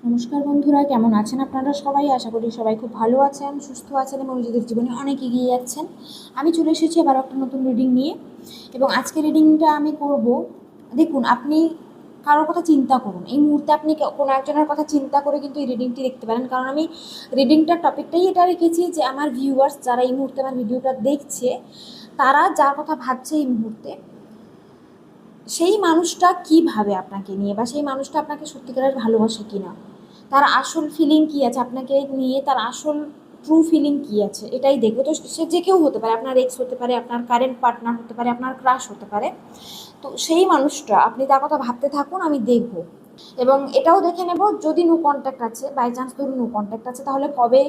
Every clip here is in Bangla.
নমস্কার বন্ধুরা, কেমন আছেন আপনারা সবাই? আশা করি সবাই খুব ভালো আছেন, সুস্থ আছেন এবং নিজেদের জীবনে অনেক এগিয়ে যাচ্ছেন। আমি চলে এসেছি আবার একটা নতুন রিডিং নিয়ে এবং আজকে রিডিংটা আমি করব। দেখুন, আপনি কারোর কথা চিন্তা করুন। এই মুহূর্তে আপনি কোনো একজনের কথা চিন্তা করে কিন্তু এই রিডিংটি দেখতে পারেন, কারণ আমি রিডিংটার টপিকটাই এটা রেখেছি যে আমার ভিউয়ার্স যারা এই মুহূর্তে আমার ভিডিওটা দেখছে, তারা যার কথা ভাবছে এই মুহূর্তে, সেই মানুষটা কী ভাবে আপনাকে নিয়ে, বা সেই মানুষটা আপনাকে সত্যিকারের ভালোবাসে কি না, তার আসল ফিলিং কী আছে আপনাকে নিয়ে, তার আসল ট্রু ফিলিং কী আছে, এটাই দেখবো। তো সে যে কেউ হতে পারে, আপনার এক্স হতে পারে, আপনার কারেন্ট পার্টনার হতে পারে, আপনার ক্রাশ হতে পারে। তো সেই মানুষটা, আপনি তার কথা ভাবতে থাকুন, আমি দেখব। এবং এটাও দেখে নেব, যদি নো কন্ট্যাক্ট আছে, বাই চান্স ধরুন নো কন্ট্যাক্ট আছে, তাহলে কবে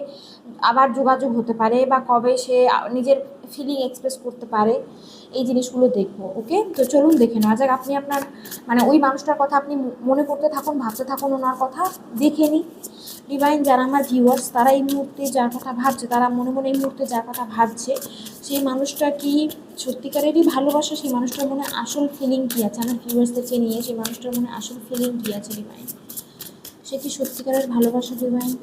আবার যোগাযোগ হতে পারে বা কবে সে নিজের ফিলিং এক্সপ্রেস করতে পারে, এই জিনিসগুলো দেখবো। ওকে, তো চলুন দেখে নেওয়া যাক। আপনি আপনার ওই মানুষটার কথা আপনি মনে করতে থাকুন, ভাবতে থাকুন, ওনার কথা দেখে নিই। ডিভাইন, যারা আমার ভিউয়ার্স, তারা এই মুহূর্তে যার কথা ভাবছে, তারা মনে মনে এই মুহূর্তে যার কথা ভাবছে, সেই মানুষটা কি সত্যিকারেরই ভালোবাসা, সেই মানুষটার মনে আসল ফিলিং কী আছে, আমার ভিউয়ার্সদেরকে নিয়ে সেই মানুষটার মনে আসল ফিলিং কী আছে ডিভাইন, সে কি সত্যিকারের ভালোবাসা ডিভাইন?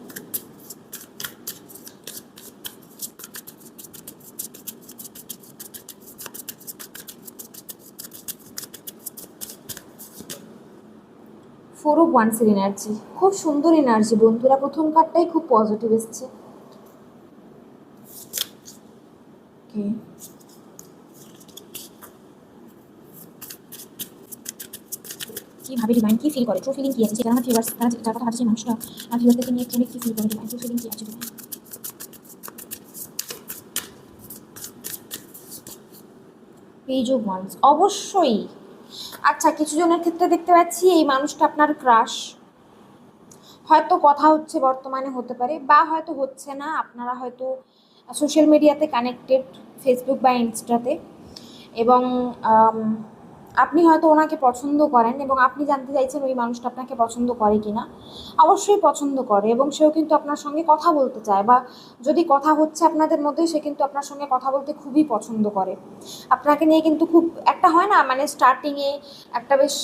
ফোর অফ ওয়ান্সের এনার্জি, খুব সুন্দর এনার্জি বন্ধুরা। প্রথম কার্ডটাই খুব পজিটিভ এসছে। ওকে, কী ভাবে ডিভাইন, কী ফিল করে, ট্রু ফিলিং কী আছে, সেটা আমার ভিউয়ার্স, তারা যার কথা ভাবছে মানুষটা, আর ভিউয়ার্সদেরকে নিয়ে ট্রুলি কী ফিল করে ডিভাইন, ট্রু ফিলিং কী আছে ডিভাইন? পেজ অফ ওয়ান্স, অবশ্যই। আচ্ছা, কিছু জনের ক্ষেত্রে দেখতে পাচ্ছি এই মানুষটা আপনার ক্রাশ, হয়তো কথা হচ্ছে বর্তমানে, হতে পারে বা হয়তো হচ্ছে না। আপনারা হয়তো সোশ্যাল মিডিয়াতে কানেক্টেড, ফেসবুক বা ইনস্টাতে, এবং আপনি হয়তো ওনাকে পছন্দ করেন এবং আপনি জানতে চাইছেন ওই মানুষটা আপনাকে পছন্দ করে কি না। অবশ্যই পছন্দ করে এবং সেও কিন্তু আপনার সঙ্গে কথা বলতে চায়, বা যদি কথা হচ্ছে আপনাদের মধ্যে, সে কিন্তু আপনার সঙ্গে কথা বলতে খুবই পছন্দ করে। আপনাকে নিয়ে কিন্তু খুব একটা হয় না, স্টার্টিংয়ে একটা বেশ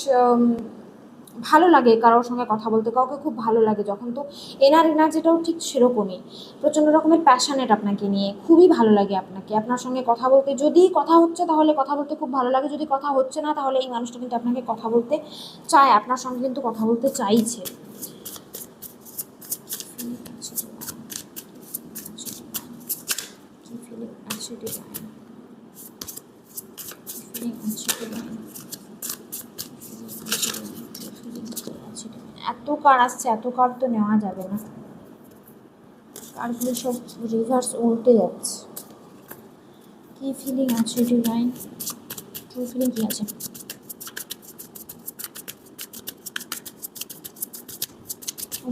ভালো লাগে কারোর সঙ্গে কথা বলতে, কাউকে খুব ভালো লাগে যখন। তো এনার্জিটাও ঠিক সেরকমই, প্রচণ্ড রকমের প্যাশনেট আপনাকে নিয়ে, খুবই ভালো লাগে আপনাকে, আপনার সঙ্গে কথা বলতে। যদি কথা হচ্ছে তাহলে কথা বলতে খুব ভালো লাগে, যদি কথা হচ্ছে না তাহলে এই মানুষটা কিন্তু আপনাকে কথা বলতে চায়, আপনার সঙ্গে কিন্তু কথা বলতে চাইছে। এত কার্ড আসছে, এত কার্ড তো নেওয়া যাবে না, কার্ডগুলো সব রিভার্স উল্টে যাচ্ছে। কি ফিলিং আছে ডিভাইন, ট্রু ফিলিং কি আছে?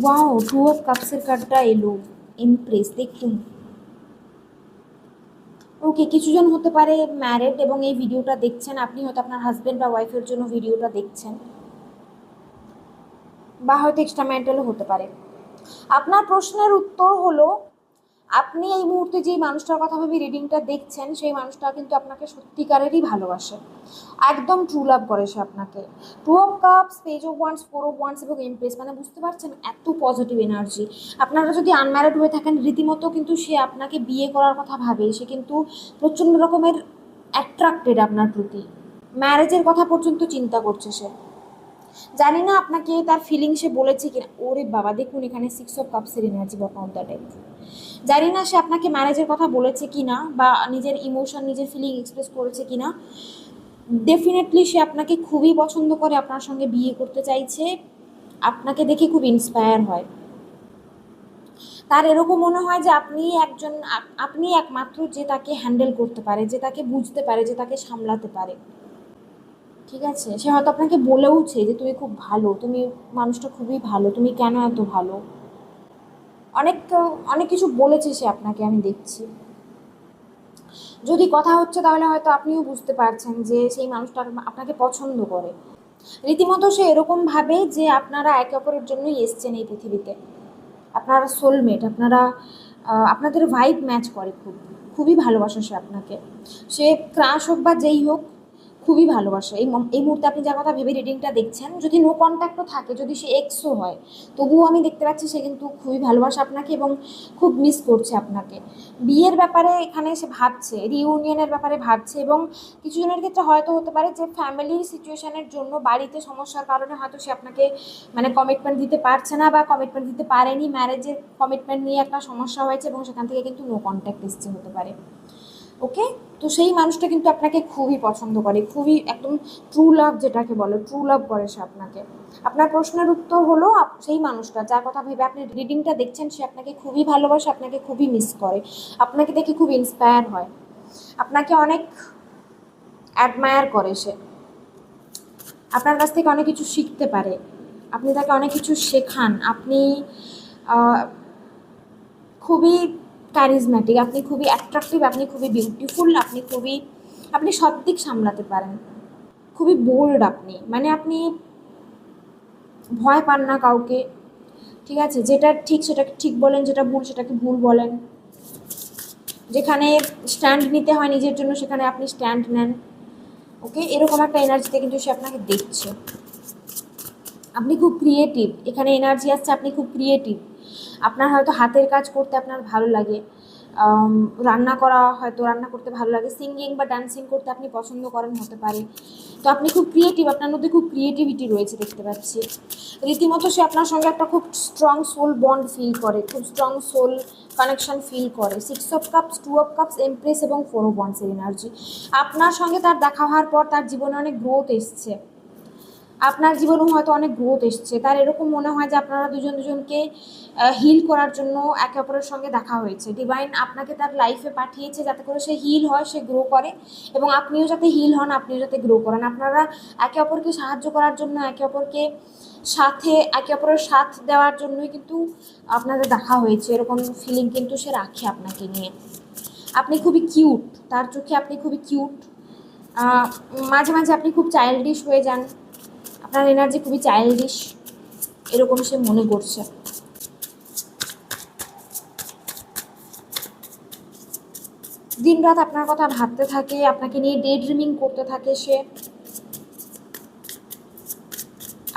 ওয়াও, টু অফ কাপসের কার্ডটা এলো, ইমপ্রেস, দেখুন। ওকে, কিছুজন হতে পারে ম্যারিড এবং এই ভিডিওটা দেখছেন, আপনি হয়তো আপনার হাজব্যান্ড বা ওয়াইফের জন্য ভিডিওটা দেখছেন, বা হয়তো এক্সট্রা ম্যারিটালও হতে পারে। আপনার প্রশ্নের উত্তর হলো, আপনি এই মুহূর্তে যেই মানুষটার কথা ভেবে রিডিংটা দেখছেন, সেই মানুষটা কিন্তু আপনাকে সত্যিকারেরই ভালোবাসে, একদম ট্রু লাভ করে সে আপনাকে। Two of cups, page of wands, four of wands এবং এমপ্রেস, বুঝতে পারছেন এত পজিটিভ এনার্জি। আপনারা যদি আনম্যারিড হয়ে থাকেন, রীতিমতো কিন্তু সে আপনাকে বিয়ে করার কথা ভাবে, সে কিন্তু প্রচণ্ড রকমের অ্যাট্রাক্টেড আপনার প্রতি, ম্যারেজের কথা পর্যন্ত চিন্তা করছে সে। জানি না আপনাকে তার ফিলিং সে বলেছে কিনা। ওরে বাবা, দেখুন এখানে সিক্স অফ কাপসের এনার্জি বা কাউন্টার টাইপ। জানি না সে আপনাকে ম্যারেজের কথা বলেছে কি না, বা নিজের ইমোশন, নিজের ফিলিং এক্সপ্রেস করেছে কি না। ডেফিনেটলি সে আপনাকে খুবই পছন্দ করে, আপনার সঙ্গে বিয়ে করতে চাইছে, আপনাকে দেখে খুব ইন্সপায়ার হয়। তার এরকম মনে হয় যে আপনি একমাত্র যে তাকে হ্যান্ডেল করতে পারে, যে তাকে বুঝতে পারে, যে তাকে সামলাতে পারে। ঠিক আছে, সে হয়তো আপনাকে বলেওছে যে তুমি খুব ভালো, তুমি মানুষটা খুবই ভালো, তুমি কেন এত ভালো, অনেক অনেক কিছু বলেছে সে আপনাকে, আমি দেখছি। যদি কথা হচ্ছে তাহলে হয়তো আপনিও বুঝতে পারছেন যে সেই মানুষটা আপনাকে পছন্দ করে। রীতিমতো সে এরকম ভাবে যে আপনারা একে অপরের জন্যই এসছেন এই পৃথিবীতে, আপনারা সোলমেট, আপনাদের ভাইব ম্যাচ করে, খুবই ভালোবাসে সে আপনাকে। সে ক্রাশ হোক বা যেই হোক, খুবই ভালোবাসে। এই মুহূর্তে আপনি যার কথা ভেবে রিডিংটা দেখছেন, যদি নো কন্ট্যাক্টও থাকে, যদি সে এক্সও হয়, তবুও আমি দেখতে পাচ্ছি সে কিন্তু খুবই ভালোবাসে আপনাকে এবং খুব মিস করছে আপনাকে। বিয়ের ব্যাপারে এখানে সে ভাবছে, রিইউনিয়নের ব্যাপারে ভাবছে, এবং কিছু জনের ক্ষেত্রে হয়তো হতে পারে যে ফ্যামিলির সিচুয়েশনের জন্য, বাড়িতে সমস্যার কারণে হয়তো সে আপনাকে মানে কমিটমেন্ট দিতে পারছে না বা কমিটমেন্ট দিতে পারেনি, ম্যারেজের কমিটমেন্ট নিয়ে একটা সমস্যা হয়েছে এবং সেখান থেকে কিন্তু নো কন্ট্যাক্ট এসছে হতে পারে। ওকে, তো সেই মানুষটা কিন্তু আপনাকে খুবই পছন্দ করে, খুবই একদম ট্রু লাভ যেটাকে বলে, ট্রু লাভ করে সে আপনাকে। আপনার প্রশ্নের উত্তর হলো সেই মানুষটা যার কথা ভেবে আপনি রিডিংটা দেখছেন, সে আপনাকে খুবই ভালোবাসে, আপনাকে খুবই মিস করে, আপনাকে দেখে খুব ইন্সপায়ার হয়, আপনাকে অনেক অ্যাডমায়ার করে সে, আপনার কাছ থেকে অনেক কিছু শিখতে পারে, আপনি তাকে অনেক কিছু শেখান, আপনি খুবই ক্যারিজম্যাটিক, আপনি খুবই অ্যাট্রাকটিভ, আপনি খুবই বিউটিফুল, আপনি সব দিক সামলাতে পারেন, খুবই বোল্ড আপনি, মানে আপনি ভয় পান না কাউকে, ঠিক আছে, যেটা ঠিক সেটাকে ঠিক বলেন, যেটা ভুল সেটাকে ভুল বলেন, যেখানে স্ট্যান্ড নিতে হয় নিজের জন্য সেখানে আপনি স্ট্যান্ড নেন। ওকে, এরকম একটা এনার্জিতে কিন্তু সে আপনাকে দেখছে। আপনি খুব ক্রিয়েটিভ, এখানে এনার্জি আসছে, আপনি খুব ক্রিয়েটিভ, আপনার হয়তো হাতের কাজ করতে আপনার ভালো লাগে, রান্না করা, হয়তো রান্না করতে ভালো লাগে, সিঙ্গিং বা ডান্সিং করতে আপনি পছন্দ করেন হতে পারে। তো আপনি খুব ক্রিয়েটিভ, আপনার মধ্যে খুব ক্রিয়েটিভিটি রয়েছে দেখতে পাচ্ছি। রীতিমতো সে আপনার সঙ্গে একটা খুব স্ট্রং সোল বন্ড ফিল করে, খুব স্ট্রং সোল কানেকশন ফিল করে। 6 of cups, 2 of cups, empress এবং 4 অফ ওয়ান্ডসের এনার্জি। আপনার সঙ্গে তার দেখা হওয়ার পর তার জীবনে অনেক গ্রোথ এসছে, আপনার জীবনেও হয়তো অনেক গ্রোথ এসছে, তার এরকম মনে হয় যে আপনারা দুজনকে হিল করার জন্য একে অপরের সঙ্গে দেখা হয়েছে। ডিভাইন আপনাকে তার লাইফে পাঠিয়েছে যাতে করে সে হিল হয়, সে গ্রো করে, এবং আপনিও যাতে হিল হন, আপনিও যাতে গ্রো করেন। আপনারা একে অপরকে সাহায্য করার জন্য, একে অপরের সাথ দেওয়ার জন্যই কিন্তু আপনাদের দেখা হয়েছে, এরকম ফিলিং কিন্তু সে রাখে আপনাকে নিয়ে। আপনি খুবই কিউট, তার চোখে আপনি খুবই কিউট, মাঝে মাঝে আপনি খুব চাইল্ডিশ হয়ে যান, আপনার এনার্জি খুবই চাইল্ডিশ, এরকম সে মনে করছে। দিনরাত আপনার কথা ভাবতে থাকে, আপনাকে নিয়ে ডে ড্রিমিং করতে থাকে সে,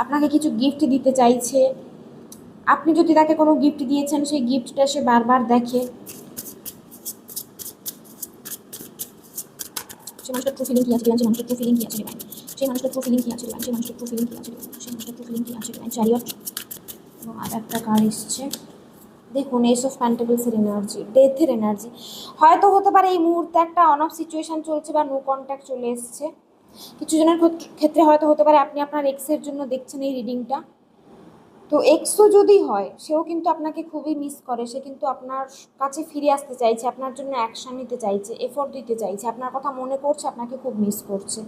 আপনাকে কিছু গিফট দিতে চাইছে, আপনি যদি তাকে কোনো গিফট দিয়েছেন সেই গিফটটা সে বারবার দেখে। সেই মানুষটার ট্রু ফিলিং কি আছে, সেই মানুষটার ট্রু ফিলিং কি আছে, সেই মানুষটার ট্রু ফিলিং কি আছে, সেই মানুষটার ট্রু ফিলিং কি আছে, সেই মানুষটার ট্রু ফিলিং কি আছে। চ্যারিয়ট এবং আর একটা কার্ড এসছে, দেখুন এস অফ প্যান্টাকলসের এনার্জি, ডেথের এনার্জি। হয়তো হতে পারে এই মুহূর্তে একটা অন অফ সিচুয়েশান চলছে বা নো কন্ট্যাক্ট চলে এসছে। কিছু জনের ক্ষেত্রে হয়তো হতে পারে আপনি আপনার এক্সের জন্য দেখছেন এই রিডিংটা। তো এক্সও যদি হয়, সেও কিন্তু আপনাকে খুবই মিস করে, সে কিন্তু আপনার কাছে ফিরে আসতে চাইছে, আপনার জন্য অ্যাকশান নিতে চাইছে, এফোর্ট দিতে চাইছে, আপনার কথা মনে করছে, আপনাকে খুব মিস করছে।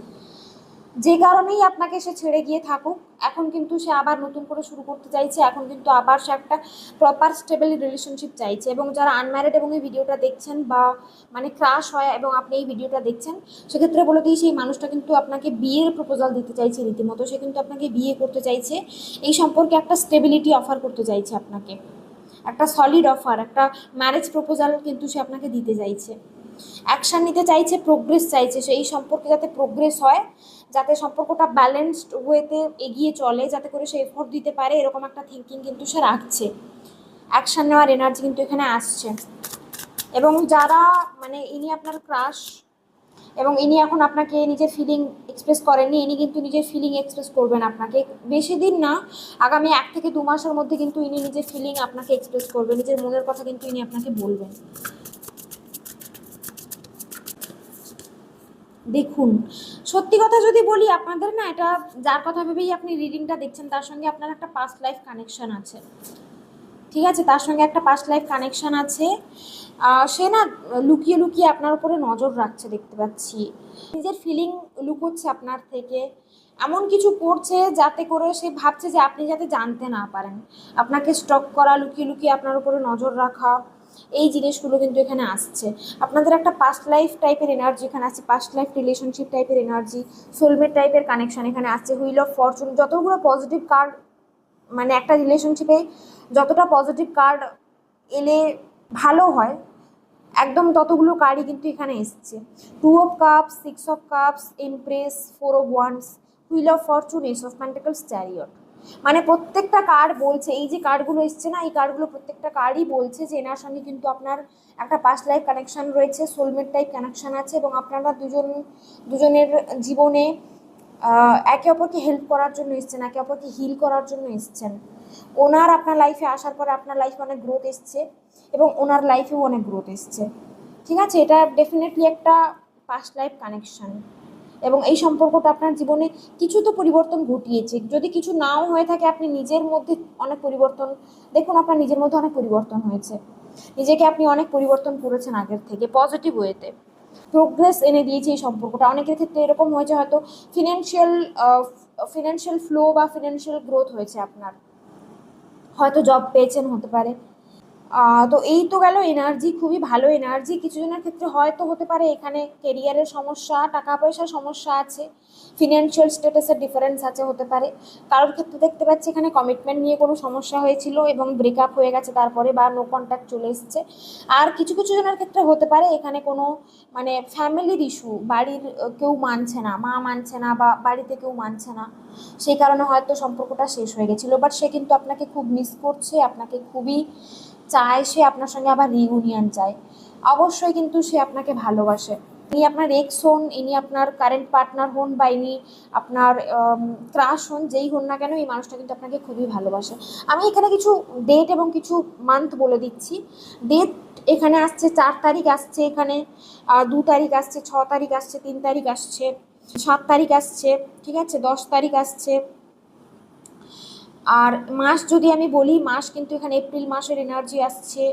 যে কারণেই আপনাকে সে ছেড়ে গিয়ে থাকুক, এখন কিন্তু সে আবার নতুন করে শুরু করতে চাইছে, এখন কিন্তু আবার সে একটা প্রপার স্টেবল রিলেশনশিপ চাইছে। এবং যারা আনম্যারিড এবং এই ভিডিওটা দেখছেন বা মানে ক্রাশ হয় এবং আপনি এই ভিডিওটা দেখছেন, সেক্ষেত্রে বলে দিই সেই মানুষটা কিন্তু আপনাকে বিয়ের প্রপোজাল দিতে চাইছে রীতিমতো, সে কিন্তু আপনাকে বিয়ে করতে চাইছে, এই সম্পর্কে একটা স্টেবিলিটি অফার করতে চাইছে আপনাকে, একটা সলিড অফার, একটা ম্যারেজ প্রপোজাল কিন্তু সে আপনাকে দিতে চাইছে, অ্যাকশান নিতে চাইছে, প্রোগ্রেস চাইছে, সেই সম্পর্কে যাতে প্রোগ্রেস হয়, যাতে সম্পর্কটা ব্যালেন্সড ওয়েতে এগিয়ে চলে, যাতে করে সে এফোর্ট দিতে পারে, এরকম একটা থিঙ্কিং কিন্তু সে রাখছে, অ্যাকশান নেওয়ার এনার্জি কিন্তু এখানে আসছে। এবং যারা মানে ইনি আপনার ক্রাশ এবং ইনি এখন আপনাকে নিজের ফিলিং এক্সপ্রেস করেননি, ইনি কিন্তু নিজের ফিলিং এক্সপ্রেস করবেন আপনাকে, বেশি দিন না, আগামী 1 থেকে 2 মাসের মধ্যে কিন্তু ইনি নিজের ফিলিং আপনাকে এক্সপ্রেস করবেন, নিজের মনের কথা কিন্তু ইনি আপনাকে বলবেন। দেখুন, সত্যি কথা যদি বলি, আপনাদের না এটা যার কথা ভেবেই আপনি রিডিংটা দেখছেন তার সঙ্গে আপনার একটা পাস্ট লাইফ কানেকশন আছে, ঠিক আছে, তার সঙ্গে একটা পাস্ট লাইফ কানেকশন আছে। সে না লুকিয়ে লুকিয়ে আপনার উপরে নজর রাখছে দেখতে পাচ্ছি, নিজের ফিলিং লুকোচ্ছে আপনার থেকে, এমন কিছু করছে যাতে করে সে ভাবছে যে আপনি যাতে জানতে না পারেন, আপনাকে স্টক করা, লুকিয়ে লুকিয়ে আপনার উপরে নজর রাখা, এই জিনিসগুলো কিন্তু এখানে আসছে। আপনাদের একটা পাস্ট লাইফ টাইপের এনার্জি এখানে আসছে, পাস্ট লাইফ রিলেশনশিপ টাইপের এনার্জি, সোলমেট টাইপের কানেকশন এখানে আসছে, হুইল অফ ফরচুন, যতগুলো পজিটিভ কার্ড মানে একটা রিলেশনশিপে যতটা পজিটিভ কার্ড এলে ভালো হয়, একদম ততগুলো কার্ডই কিন্তু এখানে এসছে। 2 of cups, 6 of cups, empress, 4 of wands, wheel of Fortune, S of pentacles, chariot. মানে প্রত্যেকটা কার্ড বলছে, এই যে কার্ডগুলো এসছে না, এই কার্ডগুলো প্রত্যেকটা কার্ডই বলছে যে এনার সঙ্গে কিন্তু আপনার একটা পাস্ট লাইফ কানেকশন রয়েছে, সোলমেট টাইপ কানেকশন আছে, এবং আপনারা দুজনের জীবনে একে অপরকে হেল্প করার জন্য এসছেন, একে অপরকে হিল করার জন্য এসছেন। ওনার আপনার লাইফে আসার পরে আপনার লাইফে অনেক গ্রোথ এসছে, এবং ওনার লাইফেও অনেক গ্রোথ এসছে। ঠিক আছে, এটা ডেফিনেটলি একটা পাস্ট লাইফ কানেকশন, এবং এই সম্পর্কটা আপনার জীবনে কিছু তো পরিবর্তন ঘটিয়েছে। যদি কিছু নাও হয়ে থাকে, আপনি নিজের মধ্যে অনেক পরিবর্তন, দেখুন আপনার নিজের মধ্যে অনেক পরিবর্তন হয়েছে, নিজেকে আপনি অনেক পরিবর্তন করেছেন আগের থেকে, পজিটিভ ওয়েতে প্রোগ্রেস এনে দিয়েছে এই সম্পর্কটা। অনেকের ক্ষেত্রে এরকম হয়েছে, হয়তো ফিনান্সিয়াল ফ্লো বা ফিনান্সিয়াল গ্রোথ হয়েছে আপনার, হয়তো জব পেয়েছেন হতে পারে। তো এই তো গেল এনার্জি, খুবই ভালো এনার্জি। কিছু জনের ক্ষেত্রে হয়তো হতে পারে এখানে কেরিয়ারের সমস্যা, টাকা পয়সার সমস্যা আছে, ফিনান্সিয়াল স্ট্যাটাসের ডিফারেন্স আছে হতে পারে। কারোর ক্ষেত্রে দেখতে পাচ্ছি এখানে কমিটমেন্ট নিয়ে কোনো সমস্যা হয়েছিল এবং ব্রেকআপ হয়ে গেছে তারপরে, বা নো কন্ট্যাক্ট চলে এসছে। আর কিছু কিছু জনের ক্ষেত্রে হতে পারে এখানে কোনো মানে ফ্যামিলির ইস্যু, বাড়ির কেউ মানছে না, মা মানছে না, বা বাড়িতে কেউ মানছে না, সেই কারণে হয়তো সম্পর্কটা শেষ হয়ে গেছিলো। বাট সে কিন্তু আপনাকে খুব মিস করছে, আপনাকে খুবই চায়, সে আপনার সঙ্গে আবার রিউনিয়ন চায়। অবশ্যই কিন্তু সে আপনাকে ভালোবাসে। ইনি আপনার এক্স হন, ইনি আপনার কারেন্ট পার্টনার হন, বা ইনি আপনার ক্রাশ হন, যেই হন না কেন, এই মানুষটা কিন্তু আপনাকে খুবই ভালোবাসে। আমি এখানে কিছু ডেট এবং কিছু মান্থ বলে দিচ্ছি। ডেট এখানে আসছে 4 তারিখ আসছে, এখানে 2 তারিখ আসছে, 6 তারিখ আসছে, 3 তারিখ আসছে, 7 তারিখ আসছে, ঠিক আছে, 10 তারিখ আসছে। আর মাস যদি আমি বলি, মাস কিন্তু এখানে এপ্রিল মাসের এনার্জি আসছে,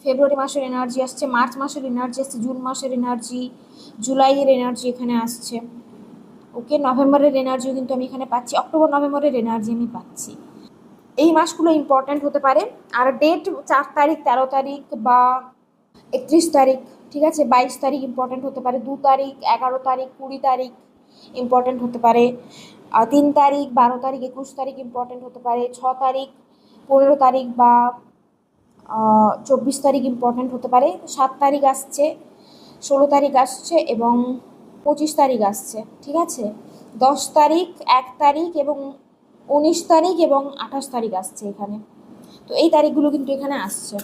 ফেব্রুয়ারি মাসের এনার্জি আসছে, মার্চ মাসের এনার্জি আসছে, জুন মাসের এনার্জি, জুলাইয়ের এনার্জি এখানে আসছে। ওকে, নভেম্বরের এনার্জিও কিন্তু আমি এখানে পাচ্ছি, অক্টোবর নভেম্বরের এনার্জি আমি পাচ্ছি। এই মাসগুলো ইম্পর্ট্যান্ট হতে পারে। আর ডেট 4 তারিখ, 13 তারিখ, বা 31 তারিখ, ঠিক আছে, 22 তারিখ ইম্পর্ট্যান্ট হতে পারে, 2 তারিখ, 11 তারিখ, 20 তারিখ ইম্পর্ট্যান্ট হতে পারে, 3 তারিখ, 12 তারিখ, 21 তারিখ ইম্পর্ট্যান্ট হতে পারে, 6 তারিখ, 15 তারিখ, বা 24 তারিখ ইম্পর্ট্যান্ট হতে পারে, 7 তারিখ আসছে, 16 তারিখ আসছে, এবং 25 তারিখ আসছে, ঠিক আছে, 10 তারিখ, 1 তারিখ, এবং 19 তারিখ, এবং 28 তারিখ আসছে এখানে। তো এই তারিখগুলো কিন্তু এখানে আসছে।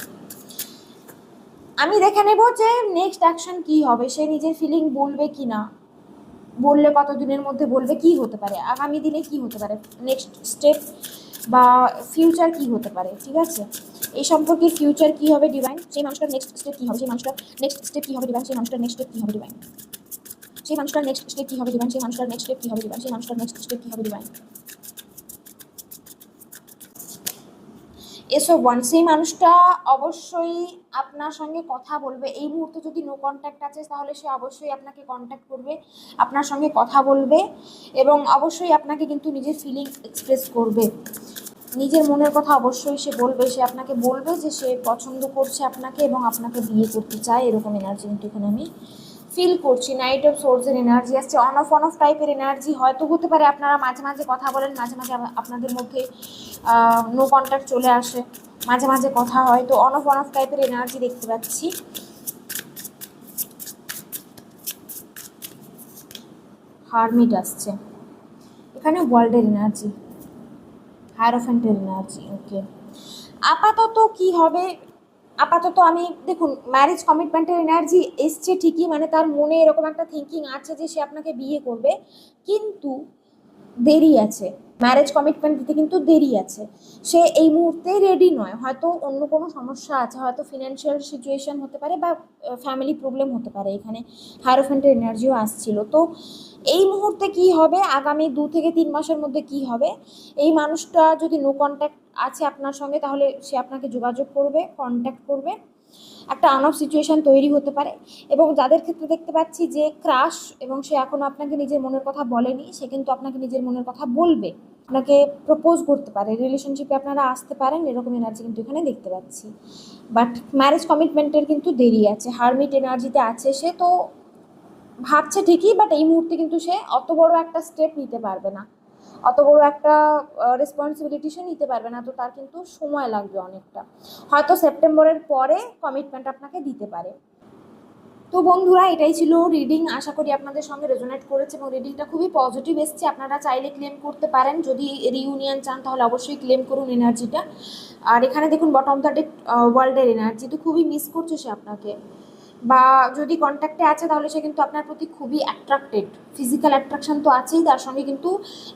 আমি দেখে নেব যে নেক্সট অ্যাকশন কী হবে, সে নিজের ফিলিং বলবে কি না, বললে কতদিনের মধ্যে বলবে, কি হতে পারে আগামী দিনে, কি হতে পারে নেক্সট স্টেপ, বা ফিউচার কি হতে পারে, ঠিক আছে, এই সম্পর্কে ফিউচার কি হবে ডিভাইন, সেই মানুষটার নেক্সট স্টেপ কী হবে, সেই মানুষটার নেক্সট স্টেপ কী হবে ডিভাইন, সেই মানুষটার নেক্সট স্টেপ কী হবে ডিভাইন, সেই মানুষটার নেক্সট স্টেপ কী হবে ডিভাইন, সেই মানুষটার নেক্সট স্টেপ কী হবে ডিভাইন, সেই মানুষটার নেক্সট স্টেপ কী হবে ডিভাইন। এসব ওয়ান, সেই মানুষটা অবশ্যই আপনার সঙ্গে কথা বলবে। এই মুহূর্তে যদি নো কন্ট্যাক্ট আছে, তাহলে সে অবশ্যই আপনাকে কন্ট্যাক্ট করবে, আপনার সঙ্গে কথা বলবে, এবং অবশ্যই আপনাকে কিন্তু নিজের ফিলিংস এক্সপ্রেস করবে, নিজের মনের কথা অবশ্যই সে বলবে। সে আপনাকে বলবে যে সে পছন্দ করছে আপনাকে, এবং আপনাকে বিয়ে করতে চায়, এরকম এনার্জি কিন্তু এখানে আমি ফিল করছি। নাইট অফ সোর্সের এনার্জি আসছে, অন অফ টাইপের এনার্জি হয়তো হতে পারে। আপনারা মাঝে মাঝে কথা বলেন, মাঝে মাঝে আপনাদের মধ্যে নো কন্ট্যাক্ট চলে আসে, মাঝে মাঝে কথা হয়, তো অন অফ টাইপের এনার্জি দেখতে পাচ্ছি। হারমিট আসছে এখানে, ওয়ার্ল্ডের এনার্জি, হায়ারোফ্যান্টের এনার্জি। ওকে, আপাতত কি হবে, আপাতত আমি দেখুন ম্যারেজ কমিটমেন্টের এনার্জি এসছে ঠিকই, মানে তার মনে এরকম একটা থিঙ্কিং আছে যে সে আপনাকে বিয়ে করবে, কিন্তু দেরি আছে, ম্যারেজ কমিটমেন্ট দিতে কিন্তু দেরি আছে, সে এই মুহূর্তে রেডি নয়, হয়তো অন্য কোনো সমস্যা আছে, হয়তো ফিনান্সিয়াল সিচুয়েশন হতে পারে, বা ফ্যামিলি প্রবলেম হতে পারে, এখানে হায়ারোফ্যান্টের এনার্জিও আসছিল। তো এই মুহূর্তে কি হবে, আগামী 2 থেকে 3 মাসের মধ্যে কি হবে, এই মানুষটা যদি নো কন্ট্যাক্ট আছে আপনার সঙ্গে, তাহলে সে আপনাকে যোগাযোগ করবে, কন্ট্যাক্ট করবে, একটা অনঅফ সিচুয়েশান তৈরি হতে পারে। এবং যাদের ক্ষেত্রে দেখতে পাচ্ছি যে ক্রাশ, এবং সে এখনও আপনাকে নিজের মনের কথা বলেনি, সে কিন্তু আপনাকে নিজের মনের কথা বলবে, আপনাকে প্রপোজ করতে পারে, রিলেশনশিপে আপনারা আসতে পারেন, এরকম এনার্জি কিন্তু এখানে দেখতে পাচ্ছি। বাট ম্যারেজ কমিটমেন্টের কিন্তু দেরি আছে, হারমিট এনার্জিতে আছে সে, তো ভাবছে ঠিকই, বাট এই মুহূর্তে কিন্তু সে অত বড় একটা স্টেপ নিতে পারবে না, অত বড় একটা রেসপন্সিবিলিটি সে নিতে পারবে না, তো তার কিন্তু সময় লাগবে অনেকটা, হয়তো সেপ্টেম্বরের পরে কমিটমেন্ট আপনাকে দিতে পারে। তো বন্ধুরা, এটাই ছিল রিডিং। আশা করি আপনাদের সঙ্গে রেজোনেট করেছে এবং রিডিংটা খুবই পজিটিভ এসছে। আপনারা চাইলে ক্লেম করতে পারেন, যদি রিইউনিয়ন চান তাহলে অবশ্যই ক্লেম করুন এনার্জিটা। আর এখানে দেখুন বটম দ্য ডেক ওয়ার্ল্ডের এনার্জি, তো খুবই মিস করছে সে আপনাকে, বা যদি কন্ট্যাক্টে আছে তাহলে সে কিন্তু আপনার প্রতি খুবই অ্যাট্রাক্টেড। ফিজিক্যাল অ্যাট্রাকশন তো আছেই, তার সঙ্গে কিন্তু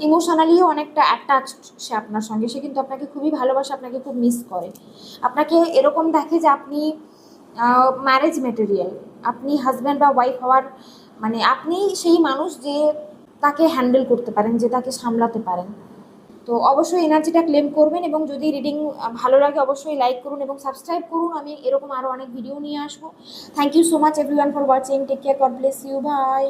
ইমোশনালিও অনেকটা অ্যাটাচড সে আপনার সঙ্গে। সে কিন্তু আপনাকে খুবই ভালোবাসে, আপনাকে খুব মিস করে। আপনাকে এরকম দেখে যে আপনি ম্যারেজ মেটেরিয়াল, আপনি হাজব্যান্ড বা ওয়াইফ হওয়ার মানে আপনি সেই মানুষ যে তাকে হ্যান্ডেল করতে পারেন, যে তাকে সামলাতে পারেন। তো অবশ্যই এনার্জিটা ক্লেম করবেন, এবং যদি রিডিং ভালো লাগে অবশ্যই লাইক করুন এবং সাবস্ক্রাইব করুন। আমি এরকম আরও অনেক ভিডিও নিয়ে আসবো। Thank you so much everyone for watching. Take care, God bless you, by.